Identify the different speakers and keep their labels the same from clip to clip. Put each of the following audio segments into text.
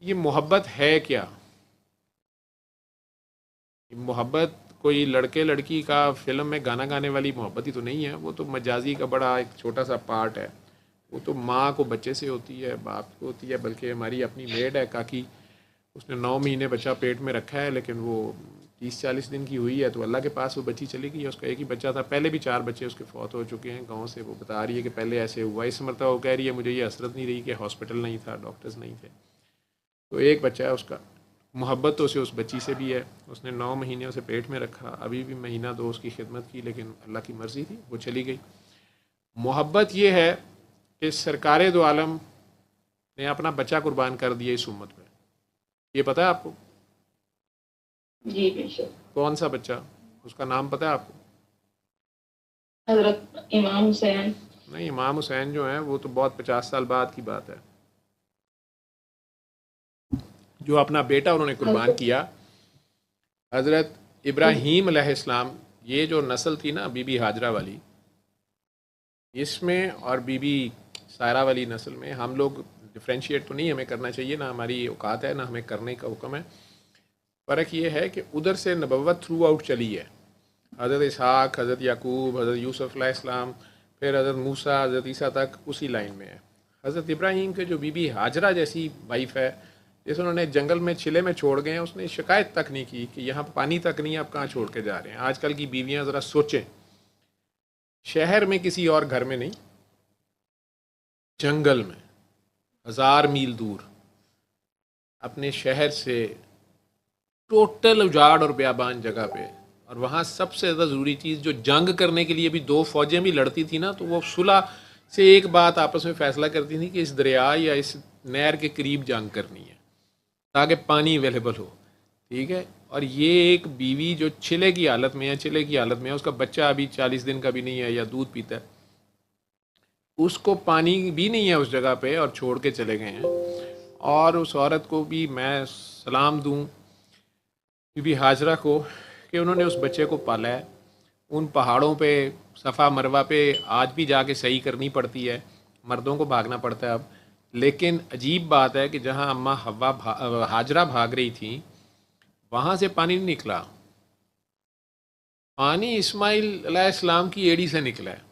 Speaker 1: یہ محبت ہے کیا؟ محبت کوئی لڑکے لڑکی کا فلم میں گانا گانے والی محبت ہی تو نہیں ہے، وہ تو مجازی کا بڑا ایک چھوٹا سا پارٹ ہے۔ وہ تو ماں کو بچے سے ہوتی ہے، باپ کو ہوتی ہے، بلکہ ہماری اپنی میڈ ہے کاکی، اس نے 9 مہینے بچہ پیٹ میں رکھا ہے، لیکن وہ 30-40 دن کی ہوئی ہے تو اللہ کے پاس وہ بچی چلی گئی ہے۔ اس کا ایک ہی بچہ تھا، پہلے بھی 4 بچے اس کے فوت ہو چکے ہیں گاؤں سے۔ وہ بتا رہی ہے کہ پہلے ایسے ہوا، اس مرتبہ وہ کہہ رہی ہے مجھے یہ حسرت نہیں رہی کہ ہاسپٹل نہیں تھا، ڈاکٹرز نہیں تھے۔ تو ایک بچہ ہے اس کا، محبت تو اسے اس بچی سے بھی ہے۔ اس نے 9 مہینے اسے پیٹ میں رکھا، ابھی بھی مہینہ دو اس کی خدمت کی، لیکن اللہ کی مرضی تھی وہ چلی گئی۔ محبت یہ ہے کہ سرکار دو عالم نے اپنا بچہ قربان کر دیا اس امت میں۔ یہ پتہ ہے آپ کو
Speaker 2: جی بے شک۔
Speaker 1: کون سا بچہ؟ اس کا نام پتہ ہے آپ کو؟
Speaker 2: حضرت امام حسین۔
Speaker 1: نہیں، امام حسین جو ہیں وہ تو بہت 50 سال بعد کی بات ہے۔ جو اپنا بیٹا انہوں نے قربان
Speaker 2: حضرت
Speaker 1: کیا، حضرت ابراہیم علیہ السلام، یہ جو نسل تھی نا بی بی ہاجرہ والی، اس میں اور بی بی سائرہ والی نسل میں ہم لوگ ڈفرینشیٹ تو نہیں ہمیں کرنا چاہیے، نہ ہماری اوقات ہے، نہ ہمیں کرنے کا حکم ہے۔ فرق یہ ہے کہ ادھر سے نبوت تھرو آؤٹ چلی ہے۔ حضرت اسحاق، حضرت یعقوب، حضرت یوسف علیہ السلام، پھر حضرت موسیٰ، حضرت عیسیٰ تک اسی لائن میں ہے۔ حضرت ابراہیم کے جو بی بی ہاجرہ جیسی وائف ہے، جس انہوں نے جنگل میں چلے میں چھوڑ گئے ہیں، اس نے شکایت تک نہیں کی کہ یہاں پانی تک نہیں، آپ کہاں چھوڑ کے جا رہے ہیں۔ آج کل کی بیویاں ذرا سوچیں، شہر میں کسی اور گھر میں نہیں، جنگل میں 1000 میل دور اپنے شہر سے ٹوٹل اجاڑ اور بیابان جگہ پہ، اور وہاں سب سے زیادہ ضروری چیز جو جنگ کرنے کے لیے بھی 2 فوجیں بھی لڑتی تھی نا، تو وہ صلح سے ایک بات آپس میں فیصلہ کرتی تھی کہ اس دریا یا اس نہر کے قریب جنگ کرنی ہے تاکہ پانی اویلیبل ہو، ٹھیک ہے۔ اور یہ ایک بیوی جو چلے کی حالت میں ہے، چلے کی حالت میں ہے، اس کا بچہ ابھی 40 دن کا بھی نہیں ہے یا دودھ پیتا ہے، اس کو پانی بھی نہیں ہے اس جگہ پہ، اور چھوڑ کے چلے گئے ہیں۔ اور اس عورت کو بھی میں سلام دوں، بی بی ہاجرہ کو، کہ انہوں نے اس بچے کو پالا ہے۔ ان پہاڑوں پہ، صفا مروہ پہ آج بھی جا کے صحیح کرنی پڑتی ہے، مردوں کو بھاگنا پڑتا ہے اب۔ لیکن عجیب بات ہے کہ جہاں اماں حوا ہاجرہ بھاگ رہی تھیں، وہاں سے پانی نہیں نکلا، پانی اسماعیل علیہ السلام کی ایڑی سے نکلا ہے۔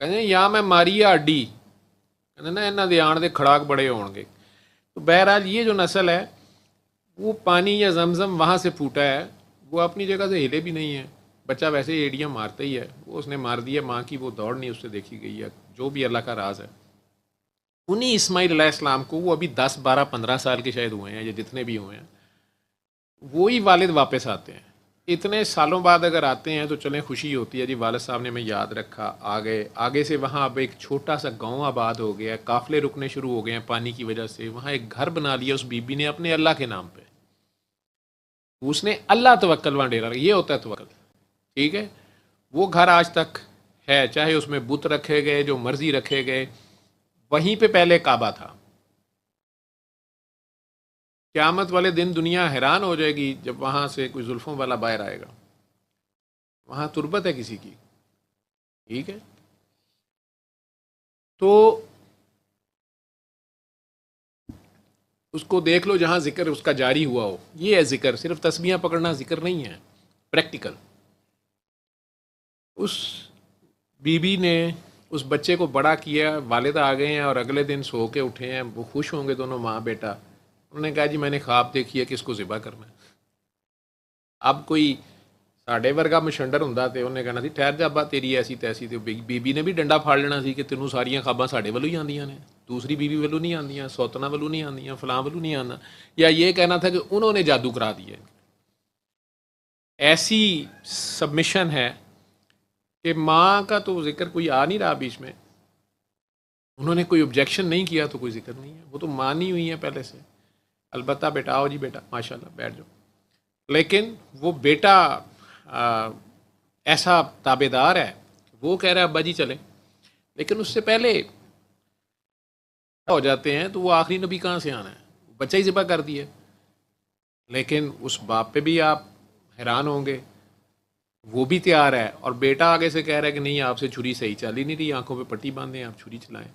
Speaker 1: کہتے ہیں یا میں ماری ہے اڈی، کہتے نا انہاں دے آن دے کھڑاک بڑے ہون گے۔ تو بہرحال یہ جو نسل ہے، وہ پانی یا زمزم وہاں سے پھوٹا ہے، وہ اپنی جگہ سے ہلے بھی نہیں ہے۔ بچہ ویسے ہی ایڑیاں مارتا ہی ہے، وہ اس نے مار دیا، ماں کی وہ دوڑ نہیں اس سے دیکھی گئی ہے، جو بھی اللہ کا راز ہے۔ انہی اسماعیل علیہ السلام کو، وہ ابھی 10 12 15 سال کے شاید ہوئے ہیں یا جتنے بھی ہوئے ہیں، وہی والد واپس آتے ہیں۔ اتنے سالوں بعد اگر آتے ہیں تو چلیں خوشی ہوتی ہے، جی والد صاحب نے ہمیں یاد رکھا، آگے سے وہاں اب ایک چھوٹا سا گاؤں آباد ہو گیا ہے، قافلے رکنے شروع ہو گئے ہیں پانی کی وجہ سے، وہاں ایک گھر بنا لیا اس بی بی نے اپنے اللہ کے نام پہ۔ اس نے اللہ توکل وہاں ڈیرا، یہ ہوتا ہے توکل، ٹھیک ہے۔ وہ گھر آج تک ہے، چاہے اس میں بت رکھے گئے جو مرضی رکھے گئے، وہیں پہ پہلے کعبہ تھا۔ قیامت والے دن دنیا حیران ہو جائے گی جب وہاں سے کوئی زلفوں والا باہر آئے گا، وہاں تربت ہے کسی کی، ٹھیک ہے۔ تو اس کو دیکھ لو جہاں ذکر اس کا جاری ہوا ہو، یہ ہے ذکر، صرف تسبیحاں پکڑنا ذکر نہیں ہے، پریکٹیکل۔ اس بی بی نے اس بچے کو بڑا کیا، والد آ گئے ہیں اور اگلے دن سو کے اٹھے ہیں، وہ خوش ہوں گے دونوں ماں بیٹا۔ انہوں نے کہا جی میں نے خواب دیکھی ہے کہ اس کو ذبح کرنا ہے۔ اب کوئی ساڈے ورگا مشنڈر ہوں تو انہیں کہنا سی ٹھہر جا ابا تیری ایسی تیسی، تو بی نے بھی ڈنڈا پھاڑ لینا سی کہ تینوں ساریاں خواباں ساڈے والوں ہی آندیاں نے، دوسری بیوی والوں نہیں آندیاں، سوتنا والوں نہیں آندیاں، فلاں والوں نہیں آنا، یا یہ کہنا تھا کہ انہوں نے جادو کرا دیا۔ ایسی سبمیشن ہے کہ ماں کا تو ذکر کوئی آ نہیں رہا بیچ میں، انہوں نے کوئی آبجیکشن نہیں کیا تو کوئی ذکر نہیں ہے، وہ تو مانی ہوئی ہیں پہلے سے۔ البتہ بیٹا آؤ جی بیٹا ماشاء اللہ بیٹھ جاؤ، لیکن وہ بیٹا ایسا تابے دار ہے، وہ کہہ رہا ہے ابا جی چلیں، لیکن اس سے پہلے ہو جاتے ہیں تو وہ آخری نبی کہاں سے آنا ہے، بچہ ہی ذبح کر دیا۔ لیکن اس باپ پہ بھی آپ حیران ہوں گے، وہ بھی تیار ہے، اور بیٹا آگے سے کہہ رہا ہے کہ نہیں آپ سے چھری صحیح چل ہی نہیں رہی، آنکھوں پہ پٹی باندھیں آپ چھری چلائیں۔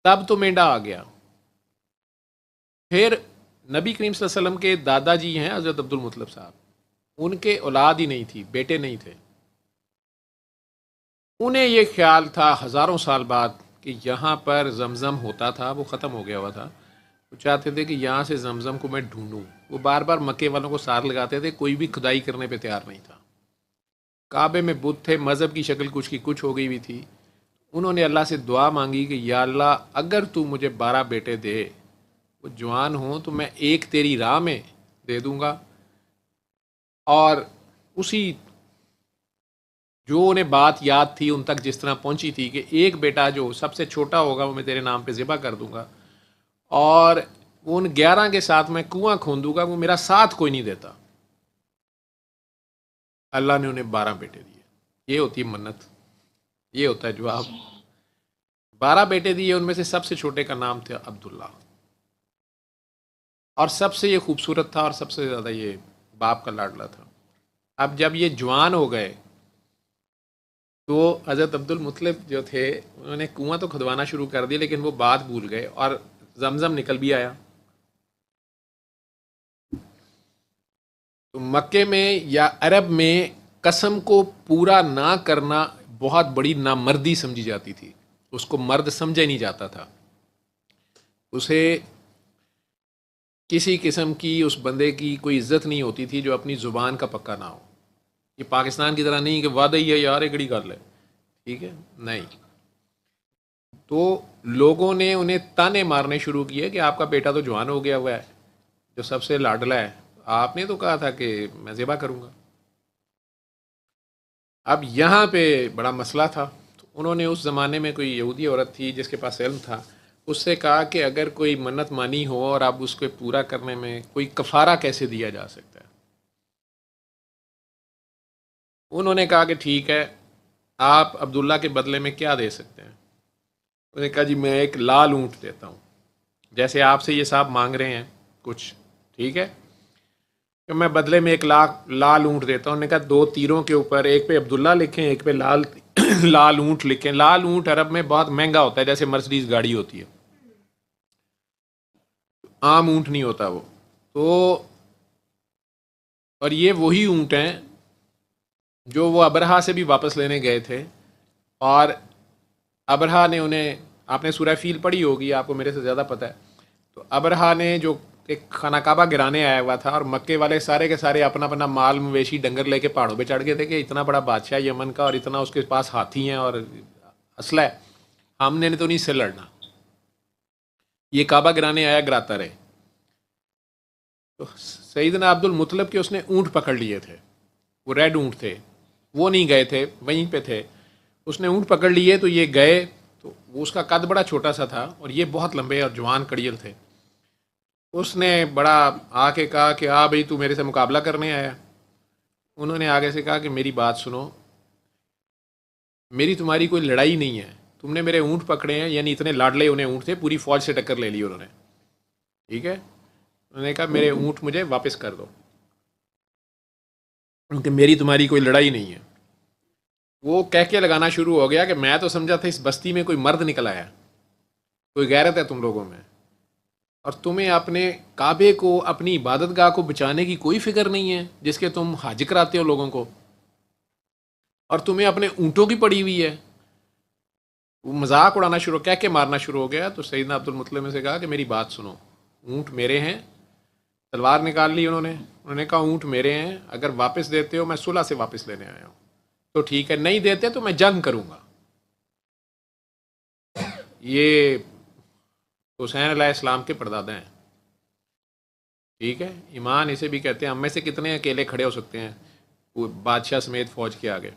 Speaker 1: تب تو مینڈا آ گیا، پھر نبی کریم صلی اللہ علیہ وسلم کے دادا جی ہیں حضرت عبد المطلب صاحب، ان کے اولاد ہی نہیں تھی، بیٹے نہیں تھے. انہیں یہ خیال تھا ہزاروں سال بعد کہ یہاں پر زمزم ہوتا تھا، وہ ختم ہو گیا ہوا تھا. وہ چاہتے تھے کہ یہاں سے زمزم کو میں ڈھونڈوں. وہ بار بار مکے والوں کو سار لگاتے تھے، کوئی بھی کھدائی کرنے پہ تیار نہیں تھا. کعبے میں بت تھے، مذہب کی شکل کچھ کی کچھ ہو گئی ہوئی تھی. انہوں نے اللہ سے دعا مانگی کہ یا اللہ اگر تو مجھے 12 بیٹے دے، وہ جوان ہوں تو میں ایک تیری راہ میں دے دوں گا، اور اسی جو انہیں بات یاد تھی ان تک جس طرح پہنچی تھی کہ ایک بیٹا جو سب سے چھوٹا ہوگا وہ میں تیرے نام پہ ذبح کر دوں گا، اور ان 11 کے ساتھ میں کنواں کھودوں گا، وہ میرا ساتھ کوئی نہیں دیتا. اللہ نے انہیں 12 بیٹے دیے. یہ ہوتی ہے منت، یہ ہوتا ہے جواب. 12 بیٹے دیے، ان میں سے سب سے چھوٹے کا نام تھا عبداللہ، اور سب سے یہ خوبصورت تھا اور سب سے زیادہ یہ باپ کا لاڈلا تھا. اب جب یہ جوان ہو گئے تو حضرت عبد المطلب جو تھے انہوں نے کنواں تو کھدوانا شروع کر دیا، لیکن وہ بات بھول گئے اور زمزم نکل بھی آیا. تو مکے میں یا عرب میں قسم کو پورا نہ کرنا بہت بڑی نامردی سمجھی جاتی تھی، اس کو مرد سمجھا ہی نہیں جاتا تھا. اسے کسی قسم کی اس بندے کی کوئی عزت نہیں ہوتی تھی جو اپنی زبان کا پکا نہ ہو. یہ پاکستان کی طرح نہیں کہ وعدہ ہی ہے یار ایکڑی کر لے، ٹھیک ہے، نہیں. تو لوگوں نے انہیں تانے مارنے شروع کیے کہ آپ کا بیٹا تو جوان ہو گیا ہوا ہے جو سب سے لاڈلا ہے، آپ نے تو کہا تھا کہ میں ذبح کروں گا. اب یہاں پہ بڑا مسئلہ تھا. تو انہوں نے اس زمانے میں کوئی یہودی عورت تھی جس کے پاس علم تھا، اس سے کہا کہ اگر کوئی منت مانی ہو اور آپ اس کو پورا کرنے میں کوئی کفارہ کیسے دیا جا سکتا ہے. انہوں نے کہا کہ ٹھیک ہے، آپ عبداللہ کے بدلے میں کیا دے سکتے ہیں. انہوں نے کہا جی میں ایک لال اونٹ دیتا ہوں، جیسے آپ سے یہ صاحب مانگ رہے ہیں کچھ، ٹھیک ہے، کہ میں بدلے میں ایک لال اونٹ دیتا ہوں. انہوں نے کہا 2 تیروں کے اوپر ایک پہ عبداللہ لکھیں، ایک پہ لال اونٹ لکھیں. لال اونٹ عرب میں بہت مہنگا ہوتا ہے، جیسے مرسڈیز گاڑی ہوتی ہے، عام اونٹ نہیں ہوتا وہ. تو اور یہ وہی اونٹ ہیں جو وہ ابرہا سے بھی واپس لینے گئے تھے، اور ابرہا نے انہیں، آپ نے سورہ فیل پڑھی ہوگی، آپ کو میرے سے زیادہ پتہ ہے. تو ابرہا نے جو ایک خانہ کعبہ گرانے آیا ہوا تھا، اور مکے والے سارے کے سارے اپنا اپنا مال مویشی ڈنگر لے کے پہاڑوں پہ چڑھ گئے تھے کہ اتنا بڑا بادشاہ یمن کا اور اتنا اس کے پاس ہاتھی ہیں اور اسلحہ ہے، ہم نے تو نہیں اس سے لڑنا. یہ کعبہ گرانے آیا، گراتا رہے. تو سیدنا عبد المطلب کے اس نے اونٹ پکڑ لیے تھے، وہ ریڈ اونٹ تھے، وہ نہیں گئے تھے، وہیں پہ تھے. اس نے اونٹ پکڑ لیے تو یہ گئے، تو وہ اس کا قد بڑا چھوٹا سا تھا اور یہ بہت لمبے اور جوان کڑیل تھے. اس نے بڑا آ کے کہا کہ بھئی تو میرے سے مقابلہ کرنے آیا. انہوں نے آگے سے کہا کہ میری بات سنو، میری تمہاری کوئی لڑائی نہیں ہے، تم نے میرے اونٹ پکڑے ہیں، یعنی اتنے لاڈلے انہیں اونٹ تھے، پوری فوج سے ٹکر لے لی انہوں نے، ٹھیک ہے. انہوں نے کہا میرے اونٹ مجھے واپس کر دو، کیونکہ میری تمہاری کوئی لڑائی نہیں ہے. وہ کہہ کے لگانا شروع ہو گیا کہ میں تو سمجھا تھا اس بستی میں کوئی مرد نکل آیا، کوئی غیرت ہے تم لوگوں میں، اور تمہیں اپنے کعبے کو، اپنی عبادت گاہ کو بچانے کی کوئی فکر نہیں ہے جس کے تم حج کراتے ہو لوگوں کو، اور تمہیں اپنے اونٹوں کی پڑی ہوئی ہے. وہ مذاق اڑانا شروع، کہہ کے مارنا شروع ہو گیا. تو سیدنا عبد المطلب نے سے کہا کہ میری بات سنو، اونٹ میرے ہیں. تلوار نکال لی انہوں نے کہا اونٹ میرے ہیں، اگر واپس دیتے ہو میں صلح سے واپس لینے آیا ہوں تو ٹھیک ہے، نہیں دیتے تو میں جنگ کروں گا. یہ حسین علیہ السلام کے پردادا ہیں، ٹھیک ہے، ایمان اسے بھی کہتے ہیں. ہم میں سے کتنے اکیلے کھڑے ہو سکتے ہیں وہ بادشاہ سمیت فوج کے آگے،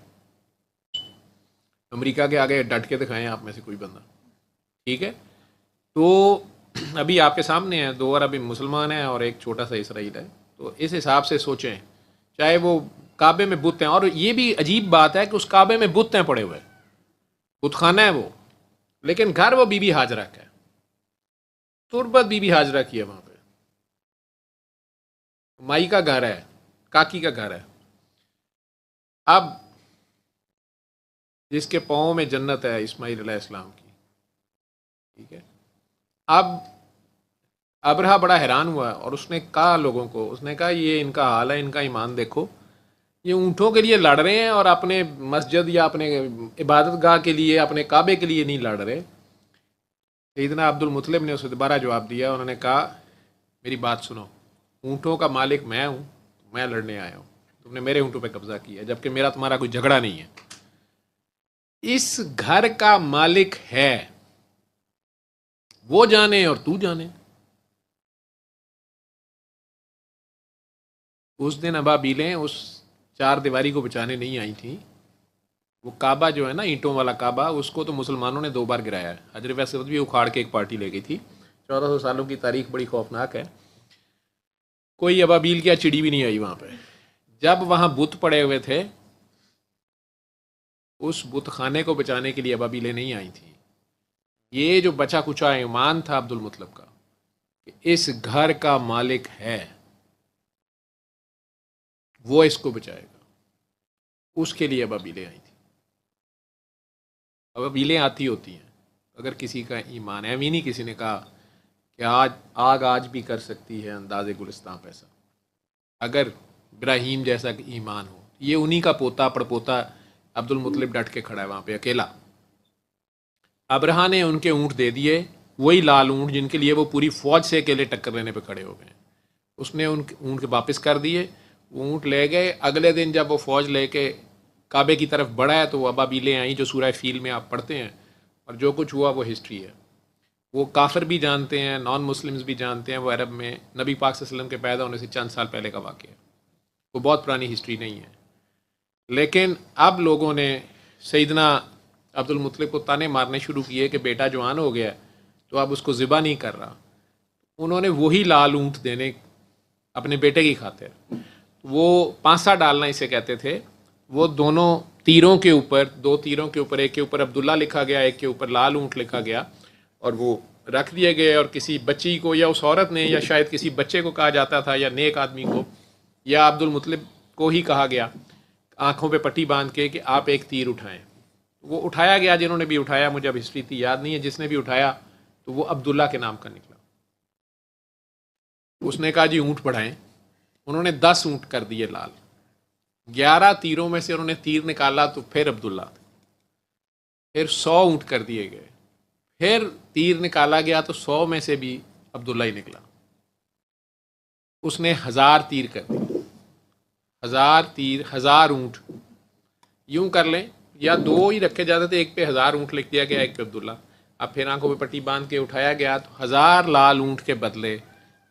Speaker 1: امریکہ کے آگے ڈٹ کے دکھائیں آپ میں سے کوئی بندہ، ٹھیک ہے. تو ابھی آپ کے سامنے ہیں 2 عربی مسلمان ہیں اور ایک چھوٹا سا اسرائیل ہے. تو اس حساب سے سوچیں، چاہے وہ کعبے میں بت ہیں، اور یہ بھی عجیب بات ہے کہ اس کعبے میں بت ہیں پڑے ہوئے، بت خانہ ہے وہ، لیکن گھر وہ بی بی ہاجرہ کا ہے، تربت بی بی ہاجرہ کی ہے وہاں پہ، مائی کا گھر ہے، کاکی کا گھر ہے. اب جس کے پاؤں میں جنت ہے اسماعیل علیہ السلام کی، ٹھیک ہے. اب ابرہا بڑا حیران ہوا اور اس نے کہا لوگوں کو، اس نے کہا یہ ان کا حال ہے، ان کا ایمان دیکھو، یہ اونٹوں کے لیے لڑ رہے ہیں اور اپنے مسجد یا اپنے عبادت گاہ کے لیے، اپنے کعبے کے لیے نہیں لڑ رہے۔ سیدنا عبد المطلب نے اسے دوبارہ جواب دیا، انہوں نے کہا میری بات سنو، اونٹوں کا مالک میں ہوں، میں لڑنے آیا ہوں، تم نے میرے اونٹوں پہ قبضہ کیا جبکہ میرا تمہارا کوئی جھگڑا نہیں ہے۔ اس گھر کا مالک ہے، وہ جانے اور تو جانے۔ اس دن ابابیلیں اس چار دیواری کو بچانے نہیں آئی تھیں، وہ کعبہ جو ہے نا، اینٹوں والا کعبہ، اس کو تو مسلمانوں نے 2 بار گرایا ہے۔ حجر اسود بھی اکھاڑ کے ایک پارٹی لے گئی تھی۔ 1400 سالوں کی تاریخ بڑی خوفناک ہے، کوئی ابابیل کیا چڑی بھی نہیں آئی وہاں پہ۔ جب وہاں بت پڑے ہوئے تھے، اس بت خانے کو بچانے کے لیے ابابیلیں نہیں آئی تھیں۔ یہ جو بچا کچا ایمان تھا عبد المطلب کا کہ اس گھر کا مالک ہے، وہ اس کو بچائے گا، اس کے لیے ابابیلیں آئی تھیں۔ ابابیلیں آتی ہوتی ہیں اگر کسی کا ایمان ہے۔ امینی کسی نے کہا کہ آج بھی کر سکتی ہے انداز گلستان پیسہ، اگر ابراہیم جیسا کہ ایمان ہو۔ یہ انہی کا پوتا پڑپوتا عبد المطلب ڈٹ کے کھڑا ہے وہاں پہ اکیلا۔ ابرہا نے ان کے اونٹ دے دیے، وہی لال اونٹ جن کے لیے وہ پوری فوج سے اکیلے ٹکر لینے پہ کھڑے ہو گئے۔ اس نے ان اونٹ کے واپس کر دیے، وہ اونٹ لے گئے۔ اگلے دن جب وہ فوج لے کے کعبے کی طرف بڑھا ہے تو وہ ابابیلیں آئیں جو سورہ فیل میں آپ پڑھتے ہیں، اور جو کچھ ہوا وہ ہسٹری ہے۔ وہ کافر بھی جانتے ہیں، نان مسلمز بھی جانتے ہیں، وہ عرب میں نبی پاک صلی اللہ علیہ وسلم کے پیدا ہونے سے چند سال پہلے کا واقعہ ہے، وہ بہت پرانی ہسٹری نہیں ہے۔ لیکن اب لوگوں نے سیدنا عبد المطلب کو تانے مارنے شروع کیے کہ بیٹا جوان ہو گیا تو اب اس کو ذبح نہیں کر رہا۔ انہوں نے وہی لال اونٹ دینے اپنے بیٹے کی خاطر، وہ پانسا ڈالنا اسے کہتے تھے، وہ دونوں تیروں کے اوپر، 2 تیروں کے اوپر، ایک کے اوپر عبداللہ لکھا گیا، ایک کے اوپر لال اونٹ لکھا گیا، اور وہ رکھ دیے گئے۔ اور کسی بچی کو یا اس عورت نے یا شاید کسی بچے کو کہا جاتا تھا یا نیک آدمی کو یا عبد المطلب کو ہی کہا گیا آنکھوں پہ پٹی باندھ کے کہ آپ ایک تیر اٹھائیں۔ وہ اٹھایا گیا، جنہوں نے بھی اٹھایا، مجھے اب ہسٹری تھی یاد نہیں ہے، جس نے بھی اٹھایا تو وہ عبداللہ کے نام کا نکلا۔ اس نے کہا جی اونٹ بڑھائیں، انہوں نے 10 اونٹ کر دیے لال، 11 تیروں میں سے انہوں نے تیر نکالا تو پھر عبداللہ تھے، پھر 100 اونٹ کر دیے گئے، پھر تیر نکالا گیا تو 100 میں سے بھی عبداللہ ہی نکلا۔ اس نے 1000 تیر کر دیے، 1000 تیر، 1000 اونٹ، یوں کر لیں، یا 2 ہی رکھے جاتے تھے، ایک پہ 1000 اونٹ لکھ دیا گیا، ایک پہ عبداللہ۔ اب پھر آنکھوں پہ پٹی باندھ کے اٹھایا گیا تو 1000 لال اونٹ کے بدلے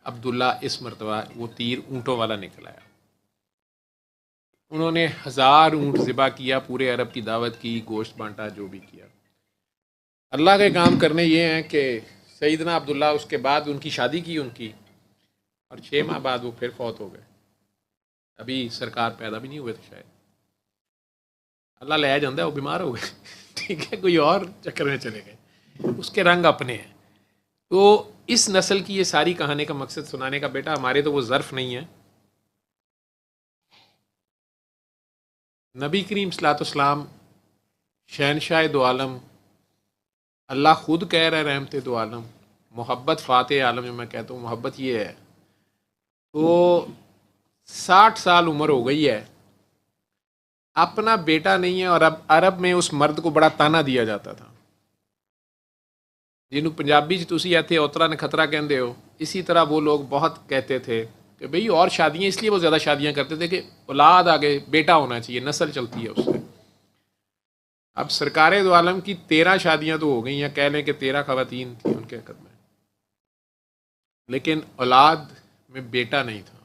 Speaker 1: عبداللہ اس مرتبہ وہ تیر اونٹوں والا نکل آیا۔ انہوں نے 1000 اونٹ ذبح کیا، پورے عرب کی دعوت کی، گوشت بانٹا، جو بھی کیا۔ اللہ کے کام کرنے یہ ہیں کہ سیدنا عبداللہ اس کے بعد ان کی شادی کی ان کی، اور 6 ماہ بعد وہ پھر فوت ہو گئے، ابھی سرکار پیدا بھی نہیں ہوئے تھے شاید۔ اللہ لے جاندہ ہے، وہ بیمار ہو گئے، ٹھیک ہے، کوئی اور چکر میں چلے گئے، اس کے رنگ اپنے ہیں۔ تو اس نسل کی یہ ساری کہانی کا مقصد سنانے کا بیٹا، ہمارے تو وہ ظرف نہیں ہے۔ نبی کریم صلی اللہ علیہ وسلم شہنشاہ دو عالم، اللہ خود کہہ رہا ہے رحمت دو عالم، محبت فاتح عالم، جو میں کہتا ہوں محبت یہ ہے۔ تو 60 سال عمر ہو گئی ہے، اپنا بیٹا نہیں ہے، اور اب عرب میں اس مرد کو بڑا تانا دیا جاتا تھا، جنہوں پنجابی تسی ایتھے اوترا نکھترا کہندے ہو، اسی طرح وہ لوگ بہت کہتے تھے کہ بھئی اور شادیاں، اس لیے وہ زیادہ شادیاں کرتے تھے کہ اولاد آگے بیٹا ہونا چاہیے، نسل چلتی ہے اس سے۔ اب سرکار دو عالم کی 13 شادیاں تو ہو گئی ہیں، کہہ لیں کہ 13 خواتین تھیں ان کے حق میں، لیکن اولاد میں بیٹا نہیں تھا،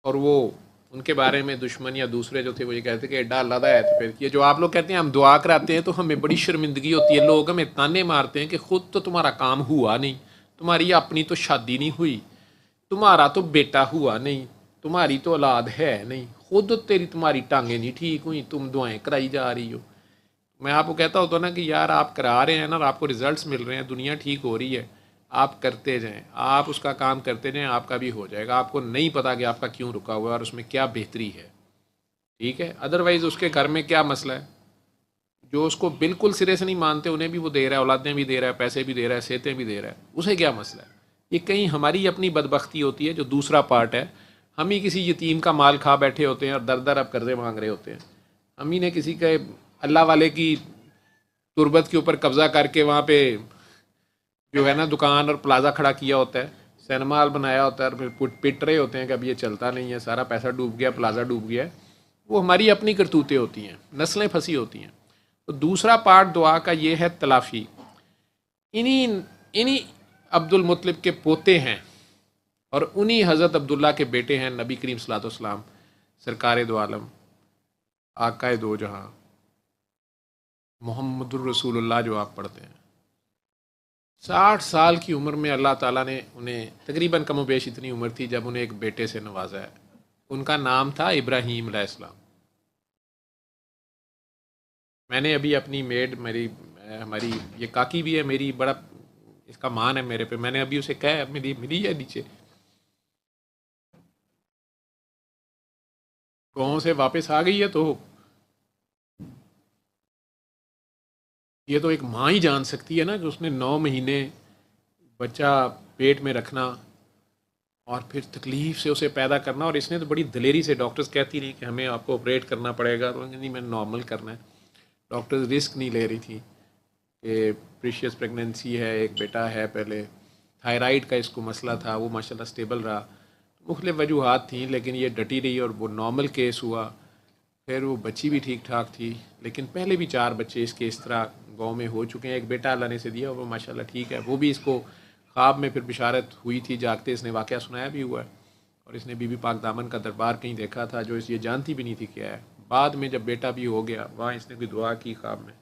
Speaker 1: اور وہ ان کے بارے میں دشمن یا دوسرے جو تھے وہ یہ کہتے کہ ایڈا اللہ دا ہے۔ تو پھر یہ جو آپ لوگ کہتے ہیں ہم دعا کراتے ہیں تو ہمیں بڑی شرمندگی ہوتی ہے، لوگ ہمیں تانے مارتے ہیں کہ خود تو تمہارا کام ہوا نہیں، تمہاری اپنی تو شادی نہیں ہوئی، تمہارا تو بیٹا ہوا نہیں، تمہاری تو اولاد ہے نہیں، خود تمہاری ٹانگیں نہیں ٹھیک ہوئی، تم دعائیں کرائی جا رہی ہو۔ میں آپ کو کہتا ہوتا نا کہ یار آپ کرا رہے ہیں نا، اور آپ کو ریزلٹس مل رہے ہیں، دنیا ٹھیک ہو رہی ہے، آپ کرتے جائیں، آپ اس کا کام کرتے جائیں، آپ کا بھی ہو جائے گا۔ آپ کو نہیں پتا کہ آپ کا کیوں رکا ہوا ہے اور اس میں کیا بہتری ہے، ٹھیک ہے؟ ادروائز اس کے گھر میں کیا مسئلہ ہے، جو اس کو بالکل سرے سے نہیں مانتے انہیں بھی وہ دے رہا ہے، اولادیں بھی دے رہا ہے، پیسے بھی دے رہا ہے، صحتیں بھی دے رہا ہے، اسے کیا مسئلہ ہے؟ یہ کہیں ہماری اپنی بدبختی ہوتی ہے جو دوسرا پارٹ ہے. ہم ہی کسی یتیم کا مال کھا بیٹھے ہوتے ہیں اور در در اب قرضے مانگ رہے ہوتے ہیں. ہم ہی نے کسی کے اللہ والے کی تربت کے اوپر قبضہ کر کے وہاں پہ جو ہے نا دکان اور پلازا کھڑا کیا ہوتا ہے, سینما ہال بنایا ہوتا ہے, اور پھر پٹ رہے ہوتے ہیں کہ اب یہ چلتا نہیں ہے, سارا پیسہ ڈوب گیا, پلازا ڈوب گیا ہے. وہ ہماری اپنی کرتوتیں ہوتی ہیں, نسلیں پھنسی ہوتی ہیں. تو دوسرا پارٹ دعا کا یہ ہے تلافی. انہی عبد المطلب کے پوتے ہیں اور انہی حضرت عبداللہ کے بیٹے ہیں نبی کریم صلی اللہ علیہ وسلم, سرکار دو عالم, آقائے دو جہاں, محمد الرسول اللہ جو آپ پڑھتے ہیں. 60 سال کی عمر میں اللہ تعالیٰ نے انہیں, تقریباً کم و بیش اتنی عمر تھی جب انہیں ایک بیٹے سے نوازا ہے. ان کا نام تھا ابراہیم علیہ السلام. میں نے ابھی اپنی میڈ, ہماری یہ کاکی بھی ہے میری, بڑا اس کا مان ہے میرے پہ, میں نے ابھی اسے کہا ملی ہے نیچے, گاؤں سے واپس آ گئی ہے. تو یہ تو ایک ماں ہی جان سکتی ہے نا کہ اس نے 9 مہینے بچہ پیٹ میں رکھنا اور پھر تکلیف سے اسے پیدا کرنا. اور اس نے تو بڑی دلیری سے, ڈاکٹرز کہتی نہیں کہ ہمیں آپ کو آپریٹ کرنا پڑے گا, تو نہیں میں نارمل کرنا ہے. ڈاکٹرز رسک نہیں لے رہی تھی کہ پریشیس پریگننسی ہے, ایک بیٹا ہے, پہلے تھائرائیڈ کا اس کو مسئلہ تھا, وہ ماشاءاللہ سٹیبل رہا. مختلف وجوہات تھیں لیکن یہ ڈٹی رہی اور وہ نارمل کیس ہوا. پھر وہ بچی بھی ٹھیک ٹھاک تھی, لیکن پہلے بھی 4 بچے اس کے اس طرح گاؤں میں ہو چکے ہیں. ایک بیٹا اللہ نے سے دیا, وہ ماشاءاللہ ٹھیک ہے. وہ بھی اس کو خواب میں پھر بشارت ہوئی تھی, جاگتے اس نے واقعہ سنایا بھی ہوا ہے. اور اس نے بی بی پاک دامن کا دربار کہیں دیکھا تھا جو اس یہ جانتی بھی نہیں تھی کیا ہے. بعد میں جب بیٹا بھی ہو گیا, وہاں اس نے کوئی دعا کی خواب میں,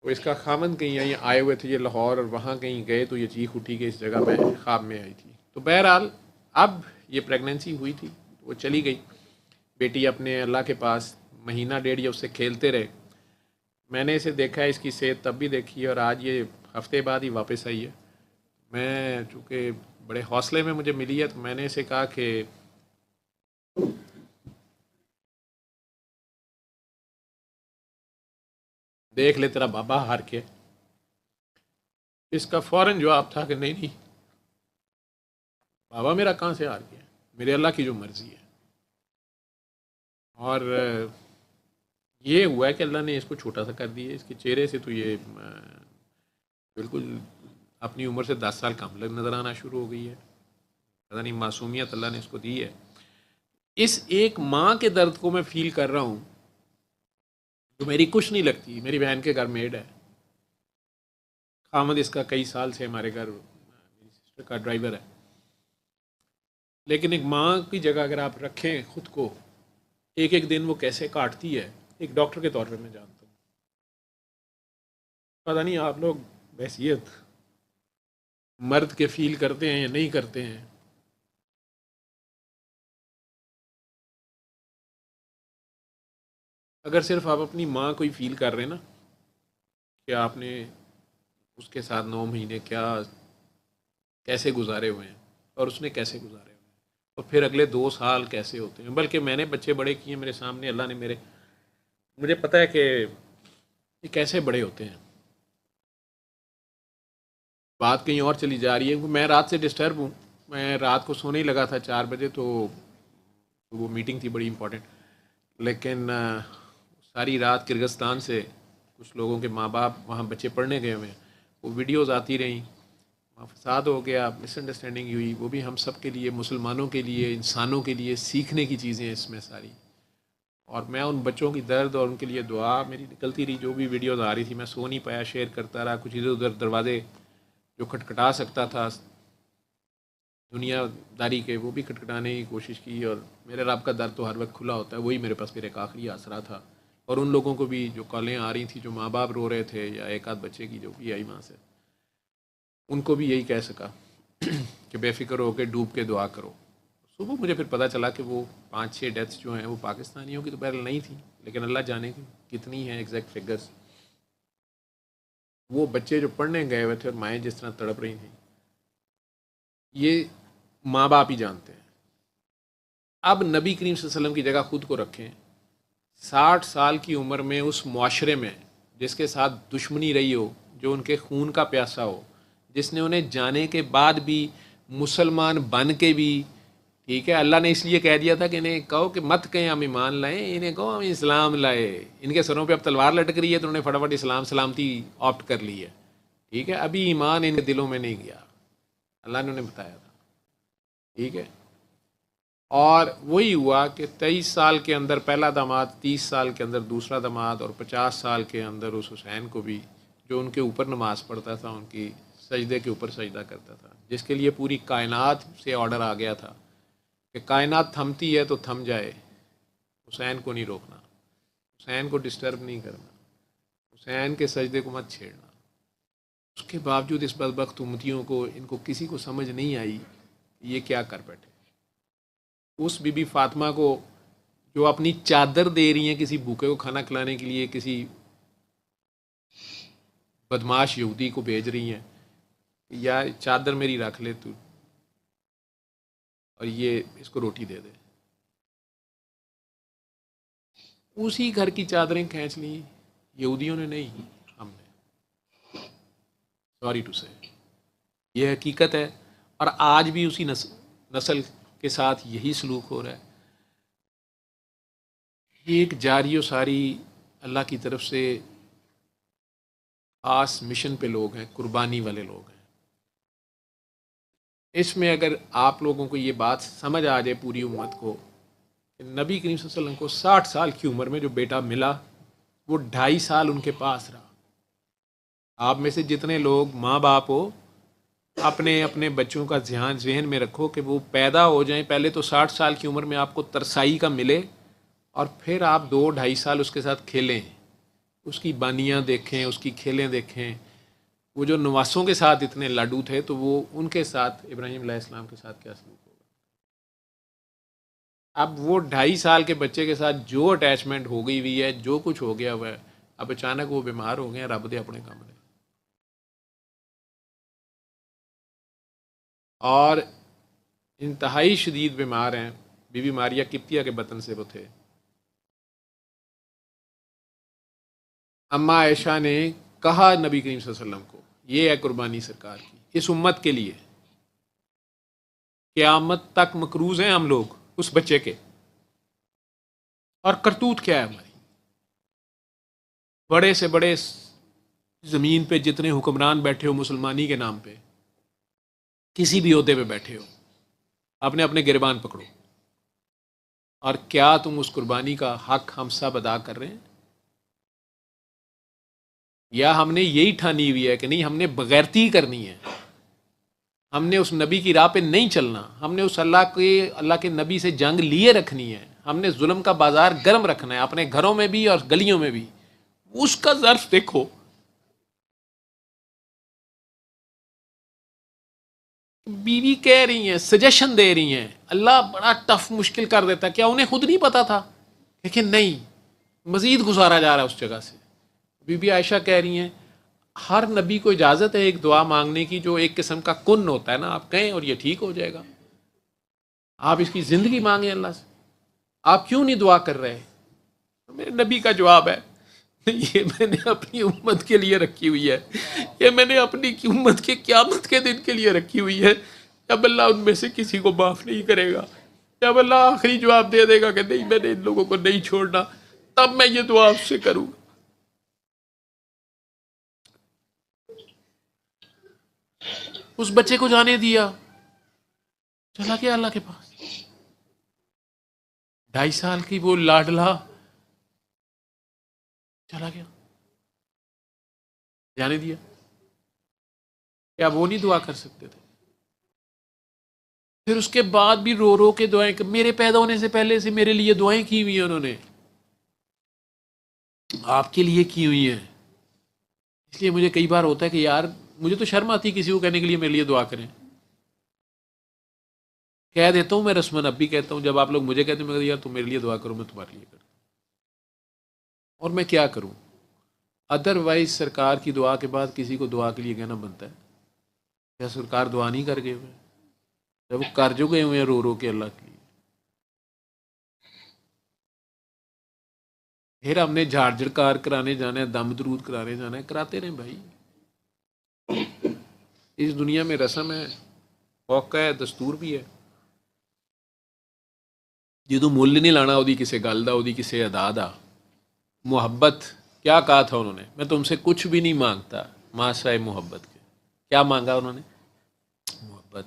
Speaker 1: تو اس کا خامند کہیں یہیں آئے ہوئے تھے یہ لاہور, اور وہاں کہیں گئے تو یہ چیخ اٹھی کہ اس جگہ میں خواب میں آئی تھی. تو بہرحال اب یہ پریگننسی ہوئی تھی, وہ چلی گئی بیٹی اپنے اللہ کے پاس. مہینہ ڈیڑھ یہ اس سے کھیلتے رہے. میں نے اسے دیکھا ہے, اس کی صحت تب بھی دیکھی ہے, اور آج یہ ہفتے بعد ہی واپس آئی ہے. میں چونکہ بڑے حوصلے میں مجھے ملی ہے, تو میں نے اسے کہا کہ دیکھ لے تیرا بابا ہار کے. اس کا فوراً جواب تھا کہ نہیں بابا میرا کہاں سے ہار گیا, میرے اللہ کی جو مرضی ہے. اور یہ ہوا ہے کہ اللہ نے اس کو چھوٹا سا کر دیا. اس کے چہرے سے تو یہ بالکل اپنی عمر سے 10 سال کم نظر آنا شروع ہو گئی ہے. پتہ نہیں معصومیت اللہ نے اس کو دی ہے. اس ایک ماں کے درد کو میں فیل کر رہا ہوں جو میری کچھ نہیں لگتی. میری بہن کے گھر میڈ ہے, خامد اس کا کئی سال سے ہمارے گھر میری سسٹر کا ڈرائیور ہے. لیکن ایک ماں کی جگہ اگر آپ رکھیں خود کو, ایک ایک دن وہ کیسے کاٹتی ہے, ایک ڈاکٹر کے طور پہ میں جانتا ہوں. پتہ نہیں آپ لوگ بحیثیت مرد کے فیل کرتے ہیں یا نہیں کرتے ہیں. اگر صرف آپ اپنی ماں کو ہی فیل کر رہے ہیں نا کہ آپ نے اس کے ساتھ 9 مہینے کیسے گزارے ہوئے ہیں اور اس نے کیسے گزارے ہوئے ہیں, اور پھر اگلے 2 سال کیسے ہوتے ہیں. بلکہ میں نے بچے بڑے کیے میرے سامنے, اللہ نے مجھے پتہ ہے کہ یہ کیسے بڑے ہوتے ہیں. بات کہیں اور چلی جا رہی ہے. میں رات سے ڈسٹرب ہوں, میں رات کو سونے ہی لگا تھا 4 بجے, تو وہ میٹنگ تھی بڑی امپورٹنٹ. لیکن ساری رات کرغزستان سے کچھ لوگوں کے ماں باپ وہاں بچے پڑھنے گئے ہوئے ہیں, وہ ویڈیوز آتی رہیں, وہاں فساد ہو گیا, مس انڈرسٹینڈنگ ہوئی. وہ بھی ہم سب کے لیے, مسلمانوں کے لیے, انسانوں کے لیے سیکھنے کی چیزیں ہیں اس میں ساری. اور میں ان بچوں کی درد اور ان کے لیے دعا میری نکلتی رہی. جو بھی ویڈیوز آ رہی تھی میں سو نہیں پایا, شیئر کرتا رہا. کچھ ادھر ادھر دروازے جو کھٹکھٹا سکتا تھا دنیا داری کے, وہ بھی کھٹکھٹانے کی کوشش کی. اور میرے رب کا در تو ہر وقت کھلا ہوتا ہے, وہی میرے پاس پھر ایک آخری آسرا تھا. اور ان لوگوں کو بھی جو کالیں آ رہی تھیں, جو ماں باپ رو رہے تھے, یا ایک آدھ بچے کی جو بھی آئی وہاں سے, ان کو بھی یہی کہہ سکا کہ بے فکر ہو کے ڈوب کے دعا کرو. صبح مجھے پھر پتہ چلا کہ وہ 5-6 ڈیتھس جو ہیں وہ پاکستانیوں کی تو بہرحال نہیں تھیں, لیکن اللہ جانے کتنی ہیں ایگزیکٹ فگرس. وہ بچے جو پڑھنے گئے ہوئے تھے اور مائیں جس طرح تڑپ رہی تھیں, یہ ماں باپ ہی جانتے ہیں. اب نبی کریم صلی اللہ علیہ وسلم کی جگہ خود کو رکھیں. 60 سال کی عمر میں اس معاشرے میں جس کے ساتھ دشمنی رہی ہو, جو ان کے خون کا پیاسا ہو, جس نے انہیں جانے کے بعد بھی مسلمان بن کے بھی، ٹھیک ہے، اللہ نے اس لیے کہہ دیا تھا کہ انہیں کہو کہ مت کہیں ہم ایمان لائیں، انہیں کہو ہم اسلام لائے. ان کے سروں پہ اب تلوار لٹک رہی ہے تو انہوں نے فٹافٹ اسلام سلامتی آپٹ کر لی ہے. ٹھیک ہے، ابھی ایمان ان کے دلوں میں نہیں گیا، اللہ نے انہیں بتایا تھا. ٹھیک ہے، اور وہی ہوا کہ 23 سال کے اندر پہلا داماد، 30 سال کے اندر دوسرا داماد، اور 50 سال کے اندر اس حسین کو بھی، جو ان کے اوپر نماز پڑھتا تھا، ان کی سجدے کے اوپر سجدہ کرتا تھا، جس کے لیے پوری کائنات سے آرڈر آ گیا تھا کہ کائنات تھمتی ہے تو تھم جائے، حسین کو نہیں روکنا، حسین کو ڈسٹرب نہیں کرنا، حسین کے سجدے کو مت چھیڑنا. اس کے باوجود اس بدبخت امتیوں کو، ان کو کسی کو سمجھ نہیں آئی یہ کیا کر بیٹھے. اس بی بی فاطمہ کو جو اپنی چادر دے رہی ہیں کسی بھوکے کو کھانا کھلانے کے لیے، کسی بدماش یہودی کو بھیج رہی ہیں، یا چادر میری رکھ لے تو، اور یہ اس کو روٹی دے دے. اسی گھر کی چادریں کھینچ لی یہودیوں نے، نہیں ہم نے. سوری ٹو سے، یہ حقیقت ہے. اور آج بھی اسی نسل کے ساتھ یہی سلوک ہو رہا ہے. ایک جاری و ساری اللہ کی طرف سے خاص مشن پہ لوگ ہیں، قربانی والے لوگ ہیں. اس میں اگر آپ لوگوں کو یہ بات سمجھ آ جائے پوری امت کو کہ نبی کریم صلی اللہ علیہ وسلم کو 60 سال کی عمر میں جو بیٹا ملا وہ 2.5 سال ان کے پاس رہا. آپ میں سے جتنے لوگ ماں باپ ہو، اپنے اپنے بچوں کا دھیان ذہن میں رکھو کہ وہ پیدا ہو جائیں، پہلے تو 60 سال کی عمر میں آپ کو ترسائی کا ملے، اور پھر آپ 2-2.5 سال اس کے ساتھ کھیلیں، اس کی بانیاں دیکھیں، اس کی کھیلیں دیکھیں. وہ جو نواسوں کے ساتھ اتنے لاڈو تھے تو وہ ان کے ساتھ ابراہیم علیہ السلام کے ساتھ کیا سلوک ہوگا. اب وہ 2.5 سال کے بچے کے ساتھ جو اٹیچمنٹ ہو گئی ہوئی ہے، جو کچھ ہو گیا ہوا ہے، اب اچانک وہ بیمار ہو گئے ہیں، رب دے اپنے کمرے. اور انتہائی شدید بیمار ہیں. بی بی ماریہ قبطیہ کے بطن سے وہ تھے. اما عائشہ نے کہا نبی کریم صلی اللہ علیہ وسلم کو، یہ ہے قربانی سرکار کی اس امت کے لیے، قیامت تک مقروض ہیں ہم لوگ اس بچے کے. اور کرتوت کیا ہے ہماری، بڑے سے بڑے زمین پہ جتنے حکمران بیٹھے ہو مسلمانی کے نام پہ، کسی بھی عہدے پہ بیٹھے ہو، اپنے اپنے گریبان پکڑو. اور کیا تم اس قربانی کا حق ہم سب ادا کر رہے ہیں، یا ہم نے یہی ٹھانی ہوئی ہے کہ نہیں ہم نے بغیرتی کرنی ہے، ہم نے اس نبی کی راہ پہ نہیں چلنا، ہم نے اس اللہ کے نبی سے جنگ لیے رکھنی ہے، ہم نے ظلم کا بازار گرم رکھنا ہے اپنے گھروں میں بھی اور گلیوں میں بھی. اس کا ظرف دیکھو. بیوی کہہ رہی ہیں، سجیشن دے رہی ہیں، اللہ بڑا ٹف مشکل کر دیتا ہے. کیا انہیں خود نہیں پتا تھا؟ لیکن نہیں، مزید گزارا جا رہا ہے اس جگہ سے. بی بی عائشہ کہہ رہی ہیں ہر نبی کو اجازت ہے ایک دعا مانگنے کی جو ایک قسم کا کن ہوتا ہے نا، آپ کہیں اور یہ ٹھیک ہو جائے گا. آپ اس کی زندگی مانگیں اللہ سے، آپ کیوں نہیں دعا کر رہے؟ میرے نبی کا جواب ہے یہ میں نے اپنی امت کے لیے رکھی ہوئی ہے، یہ میں نے اپنی امت کے قیامت کے دن کے لیے رکھی ہوئی ہے. جب اللہ ان میں سے کسی کو معاف نہیں کرے گا، جب اللہ آخری جواب دے دے گا کہ نہیں میں نے ان لوگوں کو نہیں چھوڑنا، تب میں یہ دعا اس سے کروں. اس بچے کو جانے دیا، چلا گیا اللہ کے پاس. 2.5 سال کی وہ لاڈلا چلا گیا، جانے دیا. کیا وہ نہیں دعا کر سکتے تھے؟ پھر اس کے بعد بھی رو رو کے دعائیں، میرے پیدا ہونے سے پہلے سے میرے لیے دعائیں کی ہوئی ہیں انہوں نے، آپ کے لیے کی ہوئی ہیں. اس لیے مجھے کئی بار ہوتا ہے کہ یار مجھے تو شرم آتی کسی کو کہنے کے لیے میرے لیے دعا کریں. کہہ دیتا ہوں میں رسمن، اب بھی کہتا ہوں، جب آپ لوگ مجھے کہتے ہیں میں یار تم میرے لیے دعا کرو، میں تمہارے لیے کرتا ہوں. اور میں کیا کروں؟ ادر وائز سرکار کی دعا کے بعد کسی کو دعا کے لیے کہنا بنتا ہے؟ کیا سرکار دعا نہیں کر گئے ہوئے؟ جب وہ کر جو گئے ہوئے ہیں رو رو کے اللہ کے لیے. پھر ہم نے جھاڑ جھڑکار کرانے جانا ہے، دم درود کرانے جانا ہے، کراتے رہیں بھائی. اس دنیا میں رسم ہے، موقع ہے، دستور بھی ہے. جدو مل نہیں لانا وہ کسی گل کا، وہ کسی ادا کا. محبت کیا کہا تھا انہوں نے؟ میں تم سے کچھ بھی نہیں مانگتا ماں سوائے محبت کے. کیا مانگا انہوں نے؟ محبت.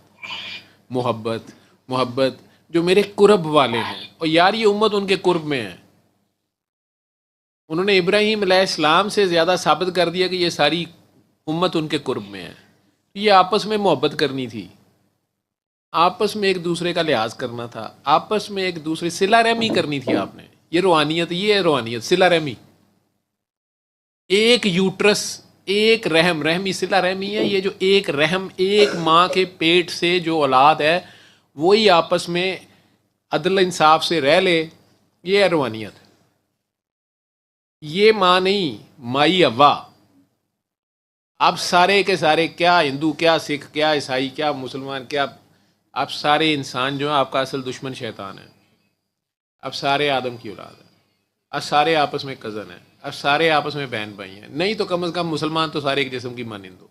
Speaker 1: محبت محبت جو میرے قرب والے ہیں. اور یار یہ امت ان کے قرب میں ہے. انہوں نے ابراہیم علیہ السلام سے زیادہ ثابت کر دیا کہ یہ ساری امت ان کے قرب میں ہے. یہ آپس میں محبت کرنی تھی، آپس میں ایک دوسرے کا لحاظ کرنا تھا، آپس میں ایک دوسرے صلہ رحمی کرنی تھی آپ نے. یہ روحانیت، یہ ہے روحانیت، صلہ رحمی. ایک یوٹرس، ایک رحم، رحمی صلہ رحمی ہے. یہ جو ایک رحم، ایک ماں کے پیٹ سے جو اولاد ہے وہی آپس میں عدل انصاف سے رہ لے، یہ ہے روحانیت. یہ ماں نہیں، مائی ہوا. آپ سارے کے سارے، کیا ہندو، کیا سکھ، کیا عیسائی، کیا مسلمان، کیا آپ سارے انسان جو ہیں آپ کا اصل دشمن شیطان ہے. اب سارے آدم کی اولاد ہیں، اب سارے آپس میں کزن ہیں، اب سارے آپس میں بہن بھائی ہیں. نہیں تو کم از کم مسلمان تو سارے ایک جسم کی مانند ہو.